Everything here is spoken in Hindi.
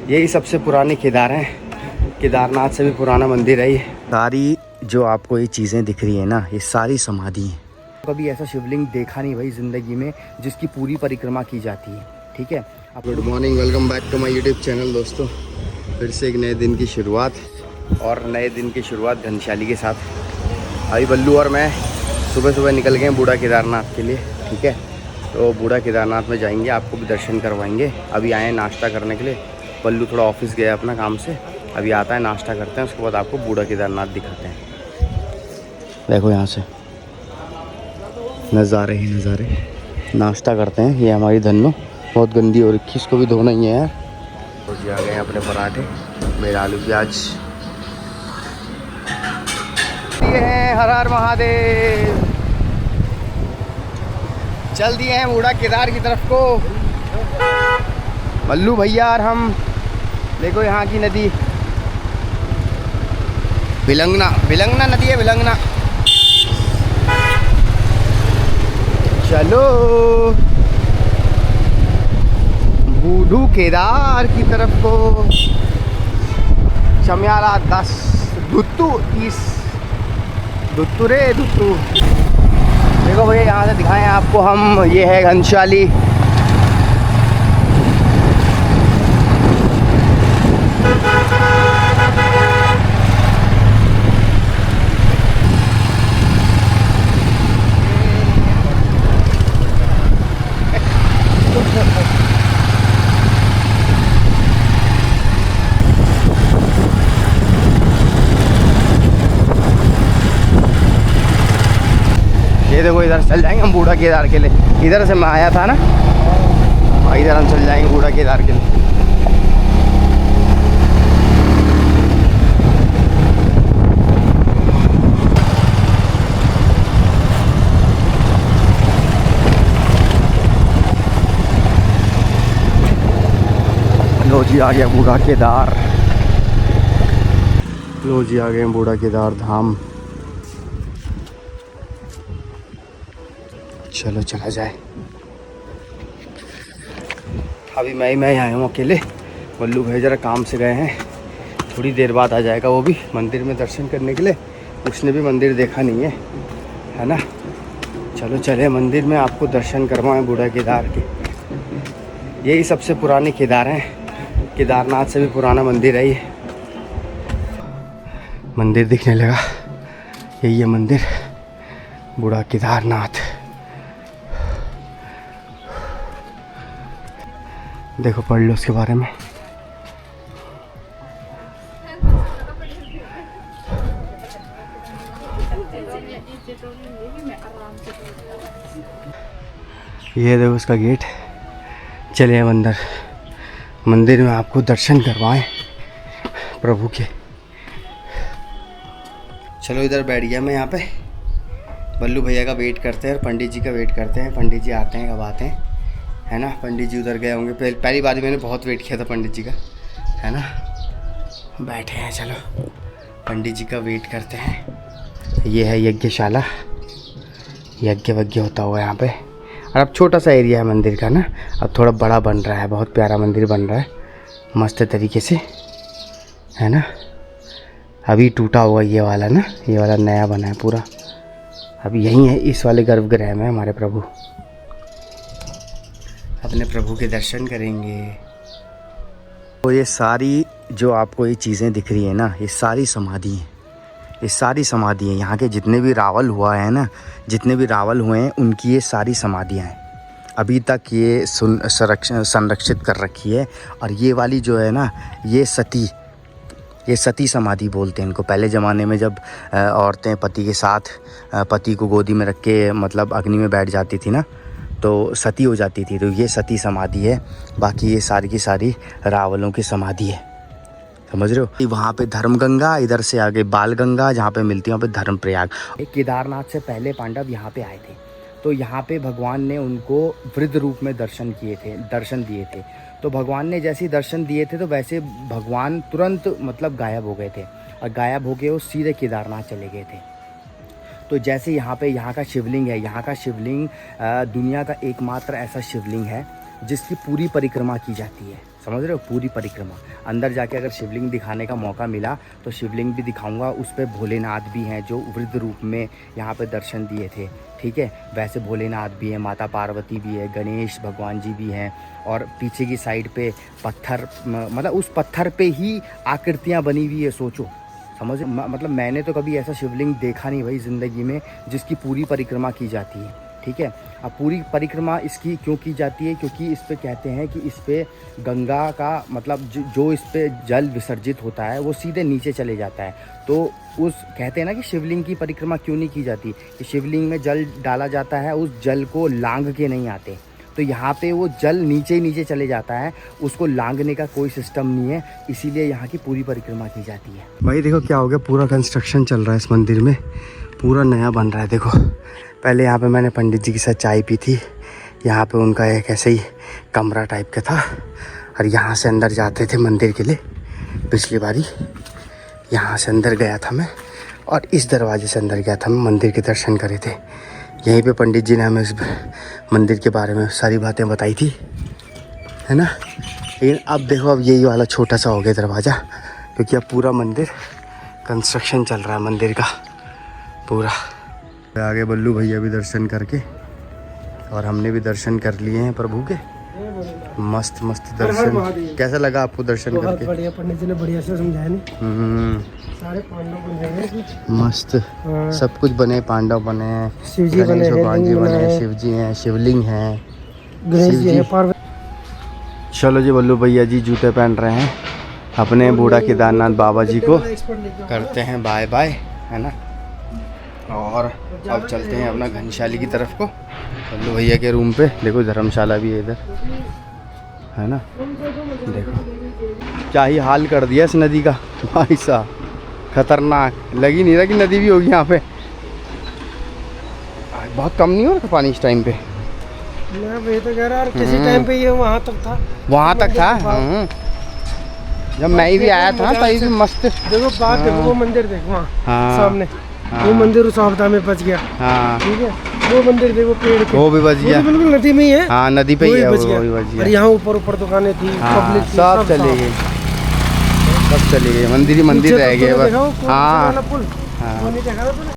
यही सबसे पुराने केदार हैं। केदारनाथ से भी पुराना मंदिर है ये। सारी जो आपको ये चीज़ें दिख रही है ना, ये सारी समाधि हैं। कभी ऐसा शिवलिंग देखा नहीं भाई ज़िंदगी में जिसकी पूरी परिक्रमा की जाती है। ठीक है, good morning, welcome back to my YouTube channel. दोस्तों फिर से एक नए दिन की शुरुआत, और नए दिन की शुरुआत घनशाली के साथ। अभी बल्लू और मैं सुबह सुबह निकल गए हैं बूढ़ा केदारनाथ के लिए। ठीक है, तो बूढ़ा केदारनाथ में जाएंगे, आपको भी दर्शन करवाएंगे। अभी आए हैं नाश्ता करने के लिए। बल्लू थोड़ा ऑफिस गया अपना काम से, अभी आता है, नाश्ता करते हैं, उसके बाद आपको बूढ़ा केदारनाथ दिखाते हैं। देखो यहाँ से नज़ारे ही नज़ारे। नाश्ता करते हैं। ये हमारी धन्नो बहुत गंदी हो रखी, इसको भी धोना ही है यार। तो जी आ गए हैं अपने पराठे, मेरा आलू प्याज। ये हैं हर हर महादेव, चल दिए हैं बूढ़ा केदार की तरफ को। बल्लू भैया और हम, देखो यहाँ की नदी भिलंगना, भिलंगना नदी है, भिलंगना। चलो बूढ़ू केदार की तरफ को। चमियाला 10 दुत्तू 30 दुत्तू रे दुत्तू। देखो भैया यहाँ से दिखाएं आपको हम, ये है घनशाली। ये देखो इधर चल जाएंगे हम बूढ़ा केदार के लिए। इधर से मैं आया था ना, इधर हम चल जाएंगे बूढ़ा केदार के लिए। लो जी आ गया बूढ़ा केदार। लो जी आ गए बूढ़ा केदार धाम। चलो चला जाए। अभी मैं आया हूँ अकेले। बल्लू भाई जरा काम से गए हैं, थोड़ी देर बाद आ जाएगा वो भी मंदिर में दर्शन करने के लिए। उसने भी मंदिर देखा नहीं है ना। चलो चले मंदिर में, आपको दर्शन करवाएं बूढ़ा केदार के। यही सबसे पुराने केदार हैं। केदारनाथ से भी पुराना मंदिर है ये। मंदिर दिखने लगा, यही है मंदिर बूढ़ा केदारनाथ। देखो पढ़ लो उसके बारे में। ये देखो उसका गेट। चलिए अंदर, मंदिर में आपको दर्शन करवाएं प्रभु के। चलो इधर बैठ गया मैं यहाँ पे। बल्लू भैया का वेट करते हैं और पंडित जी का वेट करते हैं। पंडित जी आते हैं कब आते हैं, है ना। पंडित जी उधर गए होंगे। पहली बार मैंने बहुत वेट किया था पंडित जी का, है ना। बैठे हैं, चलो पंडित जी का वेट करते हैं। ये है यज्ञशाला, यज्ञ वज्ञ होता हुआ यहाँ पे। और अब छोटा सा एरिया है मंदिर का ना, अब थोड़ा बड़ा बन रहा है। बहुत प्यारा मंदिर बन रहा है मस्त तरीके से, है ना। अभी टूटा हुआ ये वाला ना, ये वाला नया बना है पूरा। अभी यहीं है, इस वाले गर्भगृह में हमारे प्रभु। अपने प्रभु के दर्शन करेंगे। तो ये सारी जो आपको ये चीज़ें दिख रही है ना, ये सारी समाधि हैं। ये सारी समाधि हैं। यहाँ के जितने भी रावल हुआ है ना, जितने भी रावल हुए हैं, उनकी ये सारी समाधियाँ हैं। अभी तक ये संरक्षित कर रखी है। और ये वाली जो है ना, ये सती समाधि बोलते हैं इनको। पहले ज़माने में जब औरतें पति के साथ, पति को गोदी में रख के मतलब अग्नि में बैठ जाती थी ना, तो सती हो जाती थी, तो ये सती समाधि है। बाकी ये सारी की सारी रावलों की समाधि है, समझ रहे हो। वहाँ पे धर्म गंगा, इधर से आगे बाल गंगा जहाँ पे मिलती है, वहाँ पे धर्म प्रयाग। केदारनाथ से पहले पांडव यहाँ पे आए थे, तो यहाँ पे भगवान ने उनको वृद्ध रूप में दर्शन दिए थे। तो भगवान ने जैसे ही दर्शन दिए थे, तो वैसे भगवान तुरंत मतलब गायब हो गए थे, और गायब हो गए वो सीधे केदारनाथ चले गए थे। तो जैसे यहाँ का शिवलिंग है, यहाँ का शिवलिंग दुनिया का एकमात्र ऐसा शिवलिंग है जिसकी पूरी परिक्रमा की जाती है। समझ रहे हो, पूरी परिक्रमा। अंदर जाके अगर शिवलिंग दिखाने का मौका मिला तो शिवलिंग भी दिखाऊंगा। उस पर भोलेनाथ भी हैं जो वृद्ध रूप में यहाँ पे दर्शन दिए थे, ठीक है। वैसे भोलेनाथ भी हैं, माता पार्वती भी है, गणेश भगवान जी भी हैं। और पीछे की साइड पे पत्थर, मतलब उस पत्थर पे ही आकृतियाँ बनी हुई है, सोचो, समझ। मतलब मैंने तो कभी ऐसा शिवलिंग देखा नहीं भाई ज़िंदगी में जिसकी पूरी परिक्रमा की जाती है, ठीक है। अब पूरी परिक्रमा इसकी क्यों की जाती है, क्योंकि इस पे कहते हैं कि इस पे गंगा का मतलब जो इस पे जल विसर्जित होता है वो सीधे नीचे चले जाता है। तो उस कहते हैं ना कि शिवलिंग की परिक्रमा क्यों नहीं की जाती, कि शिवलिंग में जल डाला जाता है, उस जल को लांघ के नहीं आते। तो यहाँ पे वो जल नीचे ही नीचे चले जाता है, उसको लांघने का कोई सिस्टम नहीं है, इसीलिए यहाँ की पूरी परिक्रमा की जाती है। भाई देखो क्या हो गया, पूरा कंस्ट्रक्शन चल रहा है इस मंदिर में, पूरा नया बन रहा है। देखो पहले यहाँ पे मैंने पंडित जी के साथ चाय पी थी, यहाँ पे उनका एक ऐसे ही कमरा टाइप का था, और यहाँ से अंदर जाते थे मंदिर के लिए। पिछली बारी यहाँ से अंदर गया था मैं, और इस दरवाजे से अंदर गया था मैं, मंदिर के दर्शन करे थे। यहीं पे पंडित जी ने हमें इस मंदिर के बारे में सारी बातें बताई थी, है ना। लेकिन अब देखो, अब यही वाला छोटा सा हो गया दरवाज़ा, क्योंकि अब पूरा मंदिर कंस्ट्रक्शन चल रहा है मंदिर का पूरा। आगे बल्लू भैया भी दर्शन करके, और हमने भी दर्शन कर लिए हैं प्रभु के। मस्त मस्त दर्शन। कैसा लगा आपको दर्शन करके? बहुत बढ़िया, पंडित जी ने बढ़िया से समझाया नहीं। सारे पांडव बने हैं मस्त। सब कुछ बने, पांडव बने हैं, शिव जी बने हैं, भगवान जी बने हैं, शिव जी हैं, शिवलिंग हैं, गणेश जी हैं, पार्वती। चलो जी, बल्लू भैया जी जूते पहन रहे हैं, अपने बूढ़ा केदारनाथ बाबा जी को करते हैं बाय बाय, है ना। और अब चलते हैं अपना घनशाली की तरफ को, बल्लू भैया के रूम पे। देखो धर्मशाला भी है इधर, है ना। देखो क्या ही हाल कर दिया इस नदी का भाई साहब, खतरनाक। लग ही नहीं रहा कि नदी भी होगी यहाँ पे। बहुत कम नहीं हो रहा पानी इस टाइम पे। मैं तो कह रहा किसी टाइम पे ये वहाँ तक था, वहाँ तक था। जब मैं भी आया था तभी भी मस्त। देखो बात देखो, वो मंदिर देखो वहाँ सामने, हाँ। वो मंदिर उस आपदा में बच गया, हाँ ठीक है। वो मंदिर देखो पेड़ पे, वो भी बच गया, बिल्कुल नदी में ही है। हाँ नदी पे ही है, बच वो भी बच गया। और यहाँ ऊपर दुकानें थी, हाँ, पब्लिक सब चले गए, सब चले गए, मंदिर ही मंदिर रह गए बस। हाँ पुल, वो नहीं देखा था तूने?